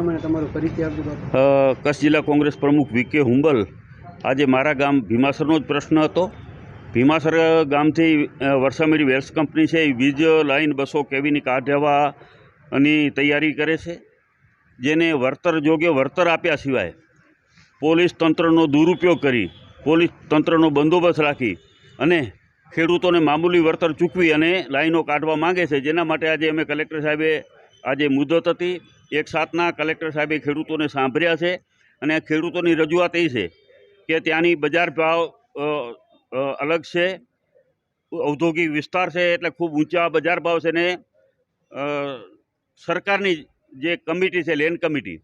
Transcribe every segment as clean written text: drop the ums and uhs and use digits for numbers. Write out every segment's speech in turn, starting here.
નામ અને તમારો પરિચય આપજો બાપુ. કચ્છ જિલ્લા કોંગ્રેસ પ્રમુખ વી.કે. હુંબલ. આજે મારા ગામ ભીમાસરનો જ પ્રશ્ન હતો. ભીમાસર ગામથી વરસામેડી વેલ્સ કંપની છે એ વીજ લાઈન 200 કેવીની કાઢવાની તૈયારી કરે છે, જેને યોગ્ય વળતર આપ્યા સિવાય પોલીસ તંત્રનો દુરુપયોગ કરી, પોલીસ તંત્રનો બંદોબસ્ત રાખી અને ખેડૂતોને મામૂલી વળતર ચૂકવી અને લાઈનો કાઢવા માંગે છે. જેના માટે આજે અમે કલેક્ટર સાહેબે આજે મુદત હતી 1/7 કલેક્ટર સાહેબે ખેડૂતોને સાંભળ્યા છે અને ખેડૂતોની રજૂઆત એ છે કે ત્યાંની બજાર ભાવ અલગ છે, ઔદ્યોગિક વિસ્તાર છે એટલે ખૂબ ઊંચા બજાર ભાવ છે ને સરકારની જે કમિટી છે લેન્ડ કમિટી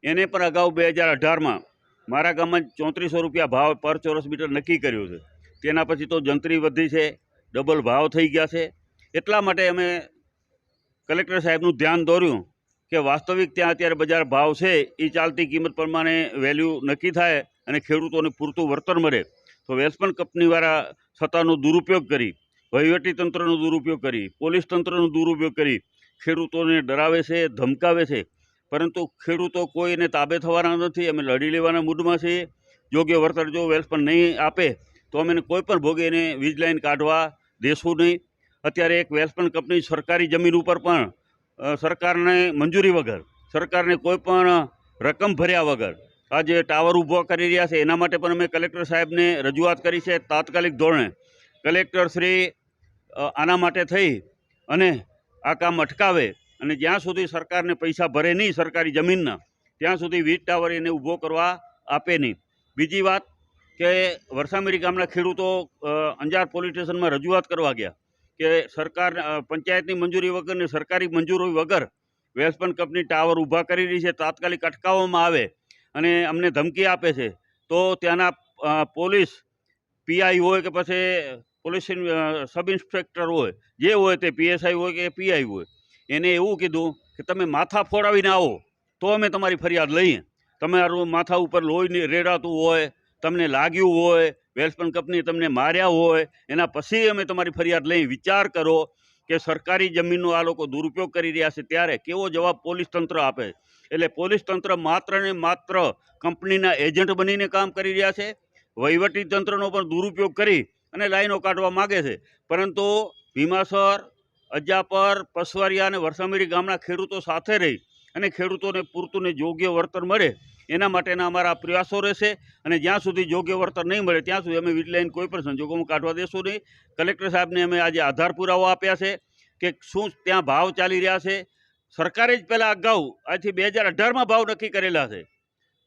એને પણ અગાઉ 2018માં મારા ગામમાં 3400 રૂપિયા ભાવ પર ચોરસ મીટર નક્કી કર્યો છે. તેના પછી તો જંત્રી વધી છે, ડબલ ભાવ થઈ ગયા છે. એટલા માટે અમે કલેક્ટર સાહેબનું ધ્યાન દોર્યું કે વાસ્તવિક ત્યાં અત્યારે બજાર ભાવ છે એ ચાલતી કિંમત પ્રમાણે વેલ્યુ નક્કી થાય અને ખેડૂતોને પૂરતું વળતર મળે. તો વેલ્સપન કંપનીવાળા સત્તાનો દુરુપયોગ કરી, વહીવટીતંત્રનો દુરુપયોગ કરી, પોલીસ તંત્રનો દુરુપયોગ કરી ખેડૂતોને ડરાવે છે, ધમકાવે છે. પરંતુ ખેડૂતો કોઈને તાબે થવાના નથી. અમે લડી લેવાના મૂડમાં છીએ. યોગ્ય વળતર જો વેલ્સપન નહીં આપે તો અમે કોઈ પણ ભોગે એને વીજ લાઈન કાઢવા દેશું નહીં. અત્યારે એક વેલ્સપન કંપની સરકારી જમીન ઉપર પણ સરકારને મંજૂરી વગર, સરકારને કોઈ પણ રકમ ભર્યા વગર આજે ટાવર ઊભો કરી રહ્યા છે. એના માટે પણ અમે કલેક્ટર સાહેબને રજૂઆત કરી છે. તાત્કાલિક ધોરણે કલેક્ટર શ્રી આના માટે થઈ અને આ કામ અટકાવે અને જ્યાં સુધી સરકારને પૈસા ભરે નહીં સરકારી જમીનના, ત્યાં સુધી વીજ ટાવર એને ઊભો કરવા આપે નહીં. બીજી વાત કે વરસામેડી ગામના ખેડૂતો અંજાર પોલીસ સ્ટેશનમાં રજૂઆત કરવા ગયા કે સરકાર પંચાયતની મંજૂરી વગર ને સરકારી મંજૂરી વગર વેલ્સપન કંપની ટાવર ઊભા કરી રહી છે, તાત્કાલિક અટકાવવામાં આવે અને અમને ધમકી આપે છે. તો ત્યાંના પોલીસ પીઆઈ હોય કે પછી પોલીસ સબ ઇન્સ્પેક્ટર હોય, જે હોય તે પીએસઆઈ હોય કે પીઆઈ હોય, એને એવું કીધું કે તમે માથા ફોડાવીને આવો તો અમે તમારી ફરિયાદ લઈએ. તમારું માથા ઉપર લોહી રેડાતું હોય, તમને લાગ્યું હોય, વેલ્સપન કંપની તમને માર્યા હોય, એના પછી અમે તમારી ફરિયાદ લઈ. વિચાર કરો કે સરકારી જમીનનો આ લોકો દુરુપયોગ કરી રહ્યા છે ત્યારે કેવો જવાબ પોલીસ તંત્ર આપે. એટલે પોલીસ તંત્ર માત્ર ને માત્ર કંપનીના એજન્ટ બનીને કામ કરી રહ્યા છે. વહીવટી તંત્રનો પણ દુરુપયોગ કરી અને લાઈનો કાઢવા માગે છે. પરંતુ ભીમાસર, અજાપર, પસવારિયા અને વરસામેડી ગામના ખેડૂતો સાથે રહી અને ખેડૂતોને પૂરતું ને યોગ્ય વળતર મળે એના માટેના અમારા પ્રયાસો રહેશે. અને જ્યાં સુધી યોગ્ય વળતર નહીં મળે ત્યાં સુધી અમે વીજ લાઈન કોઈ પણ સંજોગોમાં કાઢવા દેશું નહીં. કલેક્ટર સાહેબને અમે આજે આધાર પુરાવો આપ્યા છે કે શું ત્યાં ભાવ ચાલી રહ્યા છે. સરકારે જ પહેલાં અગાઉ આજથી 2018માં ભાવ નક્કી કરેલા છે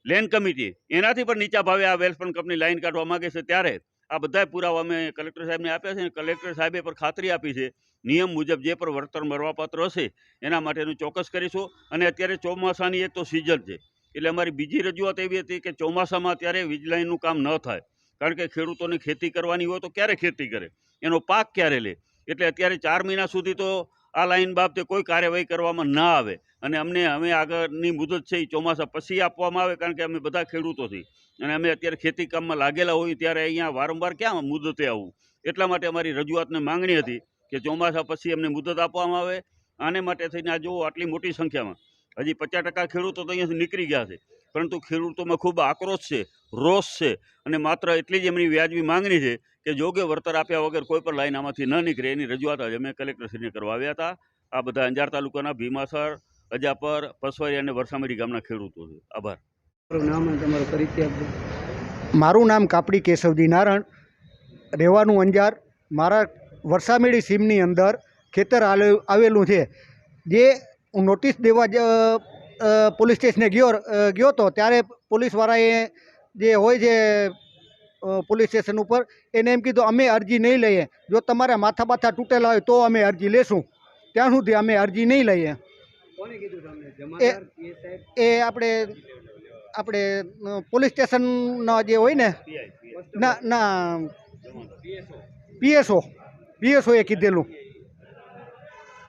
લેન્ડ કમિટી, એનાથી પણ નીચા ભાવે આ વેલ્સપન કંપની લાઈન કાઢવા માગે છે. ત્યારે આ બધા પુરાવા અમે કલેક્ટર સાહેબને આપ્યા છે. કલેક્ટર સાહેબે પણ ખાતરી આપી છે નિયમ મુજબ જે પણ વળતર મળવાપાત્ર હશે એના માટેનું ચોક્કસ કરીશું. અને અત્યારે ચોમાસાની એક તો સિઝન છે એટલે અમારી બીજી રજૂઆત એવી હતી કે ચોમાસામાં અત્યારે વીજ લાઈનનું કામ ન થાય, કારણ કે ખેડૂતોને ખેતી કરવાની હોય તો ક્યારે ખેતી કરે, એનો પાક ક્યારે લે. એટલે અત્યારે 4 મહિના સુધી તો આ લાઈન બાબતે કોઈ કાર્યવાહી કરવામાં ના આવે અને અમે આગળની મુદત છે એ ચોમાસા પછી આપવામાં આવે, કારણ કે અમે બધા ખેડૂતો છીએ અને અમે અત્યારે ખેતી કામમાં લાગેલા હોઈએ ત્યારે અહીંયા વારંવાર ક્યાં મુદતે આવવું. એટલા માટે અમારી રજૂઆતને માંગણી હતી કે ચોમાસા પછી અમને મુદત આપવામાં આવે. આને માટે થઈને આ જુઓ આટલી મોટી સંખ્યામાં હજી 50% ખેડૂતો તો અહીંયાથી નીકળી ગયા છે, પરંતુ ખેડૂતોમાં ખૂબ આક્રોશ છે, રોષ છે અને માત્ર એટલી જ એમની વ્યાજબી માંગણી છે કે યોગ્ય વળતર આપ્યા વગર કોઈ પણ લાઈન આમાંથી ન નીકળે. એની રજૂઆત આજે અમે કલેક્ટરશ્રીને કરવા આવ્યા હતા. આ બધા અંજાર તાલુકાના ભીમાસર, અજાપર, પસવારિયા અને વરસામેડી ગામના ખેડૂતો છે. આભાર. નામ અને તમારો પરિચય આપજો. મારું નામ કાપડી કેશવજી નારણ, રહેવાનું અંજાર. મારા વરસામેડી સીમની અંદર ખેતર આવેલું છે. જે હું નોટિસ દેવા પોલીસ સ્ટેશને ગયો હતો ત્યારે પોલીસવાળાએ જે હોય છે પોલીસ સ્ટેશન ઉપર એને એમ કીધું અમે અરજી નહીં લઈએ, જો તમારા માથા બાથા તૂટેલા હોય તો અમે અરજી લેશું, ત્યાં સુધી અમે અરજી નહીં લઈએ. એ આપણે પોલીસ સ્ટેશનના જે હોય ને ના પીએસઓએ કીધેલું.